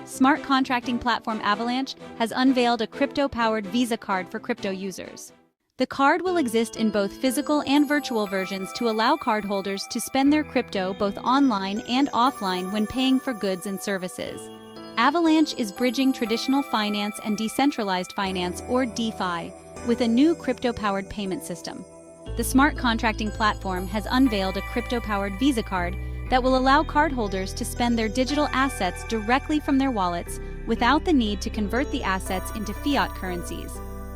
smart contracting platform Avalanche has unveiled a crypto-powered Visa card for crypto users. The card will exist in both physical and virtual versions to allow cardholders to spend their crypto both online and offline when paying for goods and services. Avalanche is bridging traditional finance and decentralized finance, or DeFi, with a new crypto-powered payment system. The smart contracting platform has unveiled a crypto-powered Visa card that will allow cardholders to spend their digital assets directly from their wallets without the need to convert the assets into fiat currencies.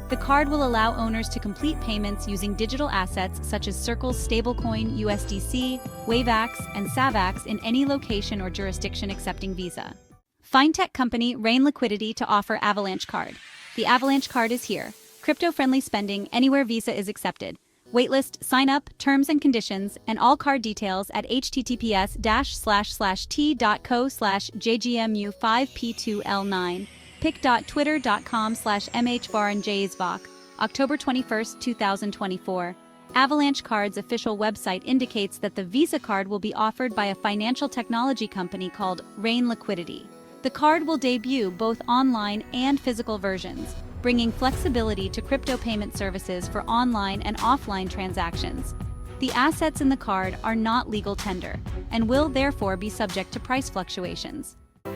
The card will allow owners to complete payments using digital assets such as Circle's stablecoin USDC, WAVAX, and SAVAX in any location or jurisdiction accepting Visa. Fintech company Rain Liquidity to offer Avalanche Card. The Avalanche Card is here. Crypto-friendly spending anywhere Visa is accepted. Waitlist, sign up, terms and conditions, and all card details at https://t.co/jgmu5p2l9. pic.twitter.com/mhvarnjsvok, October 21, 2024. Avalanche Card's official website indicates that the Visa card will be offered by a financial technology company called Rain Liquidity. The card will debut both online and physical versions, bringing flexibility to crypto payment services for online and offline transactions. The assets in the card are not legal tender and will therefore be subject to price fluctuations.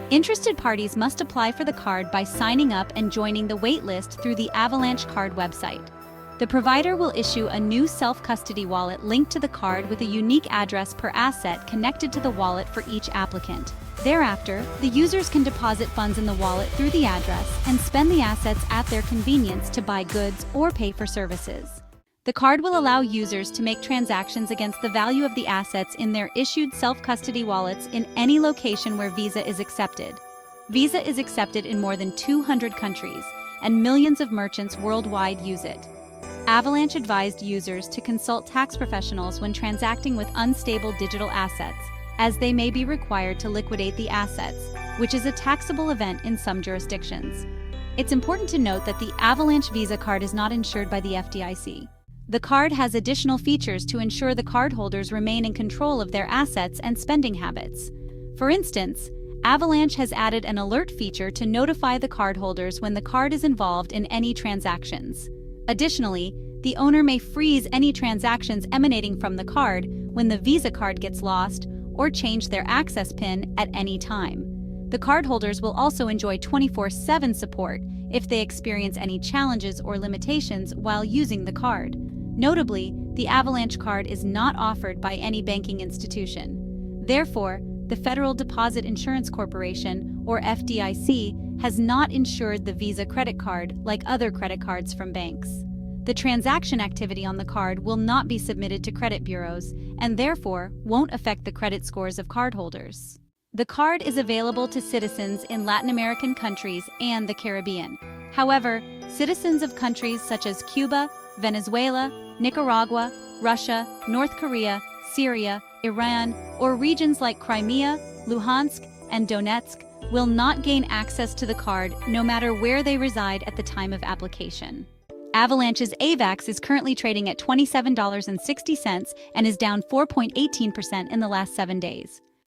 Interested parties must apply for the card by signing up and joining the waitlist through the Avalanche Card website. The provider will issue a new self-custody wallet linked to the card with a unique address per asset connected to the wallet for each applicant. Thereafter, the users can deposit funds in the wallet through the address and spend the assets at their convenience to buy goods or pay for services. The card will allow users to make transactions against the value of the assets in their issued self-custody wallets in any location where Visa is accepted. Visa is accepted in more than 200 countries, and millions of merchants worldwide use it. Avalanche advised users to consult tax professionals when transacting with unstable digital assets, as they may be required to liquidate the assets, which is a taxable event in some jurisdictions. It's important to note that the Avalanche Visa card is not insured by the FDIC. The card has additional features to ensure the cardholders remain in control of their assets and spending habits. For instance, Avalanche has added an alert feature to notify the cardholders when the card is involved in any transactions. Additionally, the owner may freeze any transactions emanating from the card when the Visa card gets lost or change their access PIN at any time. The cardholders will also enjoy 24/7 support if they experience any challenges or limitations while using the card. Notably, the Avalanche card is not offered by any banking institution. Therefore, the Federal Deposit Insurance Corporation, or FDIC, has not insured the Visa credit card like other credit cards from banks. The transaction activity on the card will not be submitted to credit bureaus and therefore won't affect the credit scores of cardholders. The card is available to citizens in Latin American countries and the Caribbean. However, citizens of countries such as Cuba, Venezuela, Nicaragua, Russia, North Korea, Syria, Iran, or regions like Crimea, Luhansk, and Donetsk will not gain access to the card no matter where they reside at the time of application. Avalanche's AVAX is currently trading at $27.60 and is down 4.18% in the last 7 days.